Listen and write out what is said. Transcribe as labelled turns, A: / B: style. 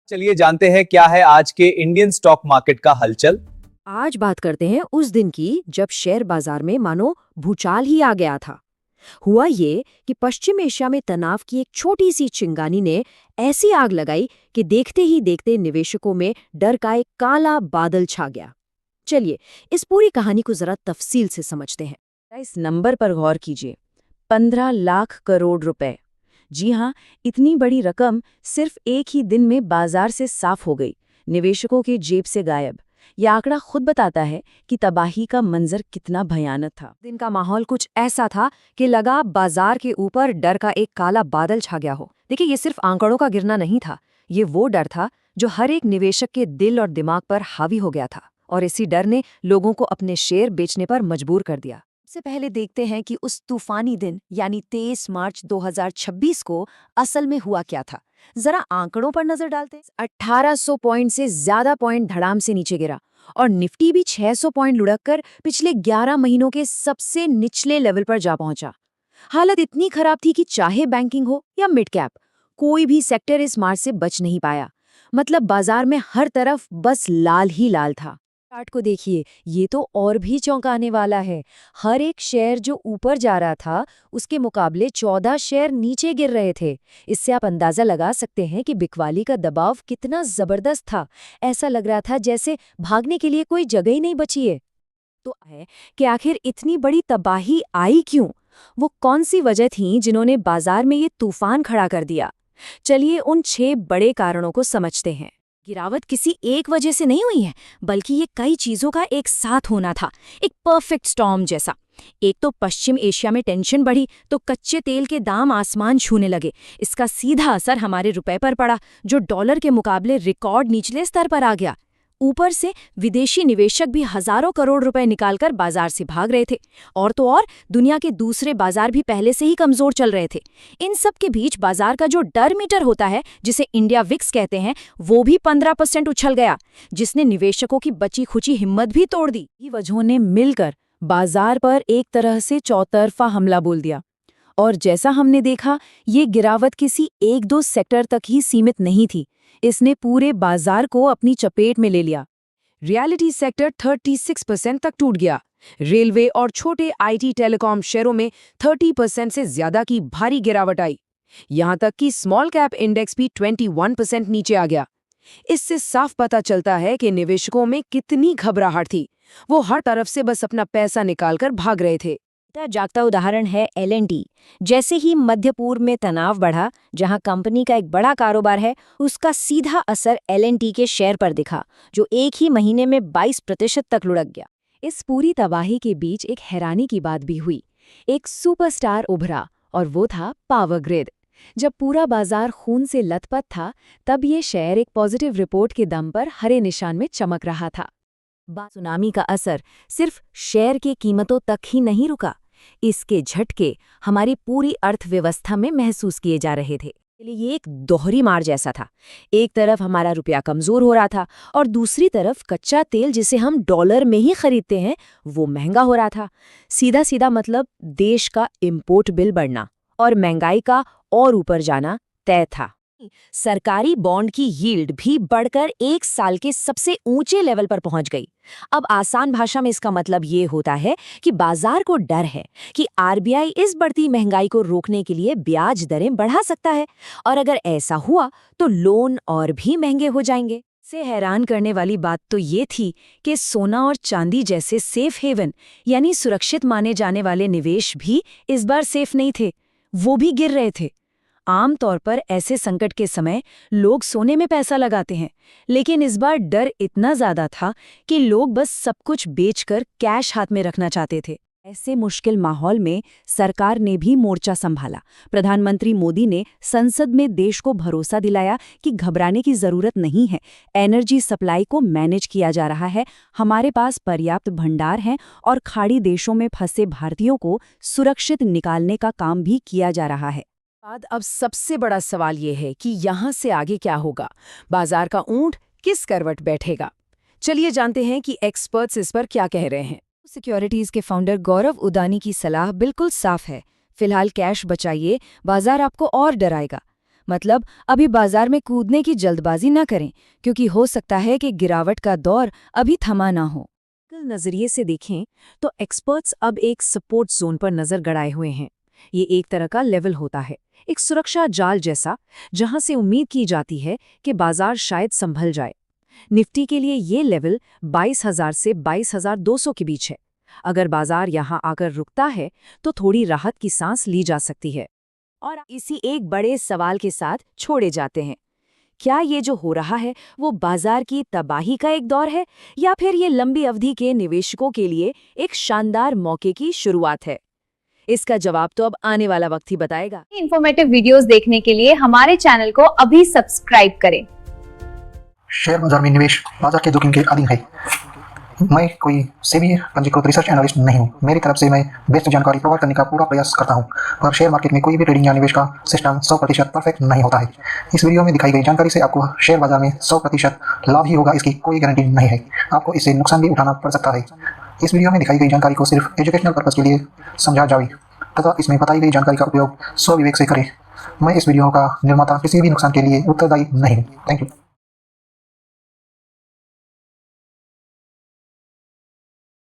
A: चलिए जानते हैं क्या है आज के इंडियन स्टॉक मार्केट का हलचल।
B: आज बात करते हैं उस दिन की जब शेयर बाजार में मानो भूचाल ही आ गया था। हुआ ये कि पश्चिम एशिया में तनाव की एक छोटी सी चिंगारी ने ऐसी आग लगाई कि देखते ही देखते निवेशकों में डर का एक काला बादल छा गया। चलिए इस पूरी कहानी को जरा तफसील से समझते हैं। इस नंबर पर गौर कीजिए, 15 लाख करोड़ रुपए। जी हाँ, इतनी बड़ी रकम सिर्फ एक ही दिन में बाजार से साफ हो गई, निवेशकों के जेब से गायब। यह आंकड़ा खुद बताता है कि तबाही का मंजर कितना भयानक था। दिन का माहौल कुछ ऐसा था कि लगा बाजार के ऊपर डर का एक काला बादल छा गया हो। देखिए, ये सिर्फ आंकड़ों का गिरना नहीं था, ये वो डर था जो हर एक निवेशक के दिल और दिमाग पर हावी हो गया था, और इसी डर ने लोगों को अपने शेयर बेचने पर मजबूर कर दिया। सबसे पहले देखते हैं कि उस तूफानी दिन यानी 23 मार्च 2026 को असल में हुआ क्या था। जरा आंकड़ों पर नजर डालते हैं। 1800 पॉइंट से ज्यादा पॉइंट धड़ाम से नीचे गिरा और निफ्टी भी 600 पॉइंट लुढ़ककर पिछले 11 महीनों के सबसे निचले लेवल पर जा पहुंचा। हालत इतनी खराब थी कि चाहे बैंकिंग हो या मिड कैप, कोई भी सेक्टर इस मार से बच नहीं पाया। मतलब बाजार में हर तरफ बस लाल ही लाल था। चार्ट को देखिए, ये तो और भी चौंकाने वाला है। हर एक शेयर जो ऊपर जा रहा था उसके मुकाबले 14 शेयर नीचे गिर रहे थे। इससे आप अंदाजा लगा सकते हैं कि बिकवाली का दबाव कितना जबरदस्त था। ऐसा लग रहा था जैसे भागने के लिए कोई जगह ही नहीं बची है। तो है कि आखिर इतनी बड़ी तबाही आई क्यों? वो कौन सी वजह थी जिन्होंने बाजार में ये तूफान खड़ा कर दिया? चलिए उन 6 बड़े कारणों को समझते हैं। गिरावट किसी एक वजह से नहीं हुई है, बल्कि ये कई चीजों का एक साथ होना था, एक परफेक्ट स्टॉर्म जैसा। एक तो पश्चिम एशिया में टेंशन बढ़ी तो कच्चे तेल के दाम आसमान छूने लगे। इसका सीधा असर हमारे रुपए पर पड़ा, जो डॉलर के मुकाबले रिकॉर्ड निचले स्तर पर आ गया। ऊपर से विदेशी निवेशक भी हजारों करोड़ रुपए निकालकर बाजार से भाग रहे थे, और तो और दुनिया के दूसरे बाजार भी पहले से ही कमजोर चल रहे थे। इन सब के बीच बाजार का जो डर मीटर होता है, जिसे इंडिया विक्स कहते हैं, वो भी 15% उछल गया, जिसने निवेशकों की बची खुची हिम्मत भी तोड़ दी। ये वजहों ने मिलकर बाजार पर एक तरह से चौतरफा हमला बोल दिया। और जैसा हमने देखा, ये गिरावट किसी एक दो सेक्टर तक ही सीमित नहीं थी, इसने पूरे बाजार को अपनी चपेट में ले लिया। रियलिटी सेक्टर 36% तक टूट गया। रेलवे और छोटे आईटी टेलीकॉम शेयरों में 30% से ज्यादा की भारी गिरावट आई। यहां तक कि स्मॉल कैप इंडेक्स भी 21% नीचे आ गया। इससे साफ पता चलता है कि निवेशकों में कितनी घबराहट थी। वो हर तरफ से बस अपना पैसा निकालकर भाग रहे थे। जागता उदाहरण है L&T। जैसे ही मध्य पूर्व में तनाव बढ़ा, जहां कंपनी का एक बड़ा कारोबार है, उसका सीधा असर L&T के शेयर पर दिखा, जो एक ही महीने में 22% तक लुढ़क गया। इस पूरी तबाही के बीच एक हैरानी की बात भी हुई। एक सुपरस्टार उभरा, और वो था पावर ग्रिड। जब पूरा बाजार खून से लथपथ था, तब ये शेयर एक पॉजिटिव रिपोर्ट के दम पर हरे निशान में चमक रहा था। सुनामी का असर सिर्फ शेयर की कीमतों तक ही नहीं रुका, इसके झटके हमारी पूरी अर्थव्यवस्था में महसूस किए जा रहे थे। ये एक दोहरी मार जैसा था। एक तरफ हमारा रुपया कमजोर हो रहा था, और दूसरी तरफ कच्चा तेल, जिसे हम डॉलर में ही खरीदते हैं, वो महंगा हो रहा था। सीधा सीधा मतलब देश का इंपोर्ट बिल बढ़ना और महंगाई का और ऊपर जाना तय था। सरकारी बॉन्ड की यील्ड भी बढ़कर 1 साल के सबसे ऊंचे लेवल पर पहुंच गई। अब आसान भाषा में इसका मतलब ये होता है कि बाजार को डर है कि आरबीआई इस बढ़ती महंगाई को रोकने के लिए ब्याज दरें बढ़ा सकता है, और अगर ऐसा हुआ तो लोन और भी महंगे हो जाएंगे। से हैरान करने वाली बात तो ये थी कि सोना और चांदी जैसे सेफ हेवन यानी सुरक्षित माने जाने वाले निवेश भी इस बार सेफ नहीं थे, वो भी गिर रहे थे। आमतौर पर ऐसे संकट के समय लोग सोने में पैसा लगाते हैं, लेकिन इस बार डर इतना ज्यादा था कि लोग बस सब कुछ बेचकर कैश हाथ में रखना चाहते थे। ऐसे मुश्किल माहौल में सरकार ने भी मोर्चा संभाला। प्रधानमंत्री मोदी ने संसद में देश को भरोसा दिलाया कि घबराने की जरूरत नहीं है, एनर्जी सप्लाई को मैनेज किया जा रहा है, हमारे पास पर्याप्त भंडार हैं, और खाड़ी देशों में फंसे भारतीयों को सुरक्षित निकालने का काम भी किया जा रहा है। अब सबसे बड़ा सवाल ये है कि यहाँ से आगे क्या होगा? बाजार का ऊंट किस करवट बैठेगा? चलिए जानते हैं कि एक्सपर्ट्स इस पर क्या कह रहे हैं। सिक्योरिटीज के फाउंडर गौरव उदानी की सलाह बिल्कुल साफ है, फिलहाल कैश बचाइए, बाजार आपको और डराएगा। मतलब अभी बाजार में कूदने की जल्दबाजी न करें, क्योंकि हो सकता है कि गिरावट का दौर अभी थमा ना हो।
C: नजरिए से देखें तो एक्सपर्ट्स अब एक सपोर्ट जोन पर नजर गड़ाए हुए हैं। ये एक तरह का लेवल होता है, एक सुरक्षा जाल जैसा, जहां से उम्मीद की जाती है कि बाजार शायद संभल जाए। निफ्टी के लिए ये लेवल 22,000 से 22,200 के बीच है। अगर बाजार यहां आकर रुकता है तो थोड़ी राहत की सांस ली जा सकती है।
B: और इसी एक बड़े सवाल के साथ छोड़े जाते हैं, क्या ये जो हो रहा है वो बाजार की तबाही का एक दौर है, या फिर ये लंबी अवधि के निवेशकों के लिए एक शानदार मौके की शुरुआत है? इसका जवाब तो अब आने वाला वक्त ही बताएगा।
D: इंफॉर्मेटिव वीडियोस देखने के लिए हमारे चैनल को अभी सब्सक्राइब करें।
E: शेयर बाजार में निवेश बाजार के जोखिम के अधीन है। मैं कोई सेबी पंजीकृत रिसर्च एनालिस्ट नहीं हूँ। मेरी तरफ से मैं बेस्ट जानकारी प्रोवाइड करने का पूरा प्रयास करता हूँ, पर शेयर मार्केट में कोई भी ट्रेडिंग या निवेश का सिस्टम 100% परफेक्ट नहीं होता है। इस वीडियो में दिखाई गई जानकारी से आपको शेयर बाजार में 100% लाभ ही होगा, इसकी कोई गारंटी नहीं है। आपको इससे नुकसान भी उठाना पड़ सकता है। इस वीडियो में दिखाई गई जानकारी को सिर्फ एजुकेशनल पर्पज के लिए समझा जाए तथा इसमें बताई गई जानकारी का उपयोग स्वविवेक से करें। मैं इस वीडियो का निर्माता किसी भी नुकसान के लिए उत्तरदायी नहीं हूँ। Thank you.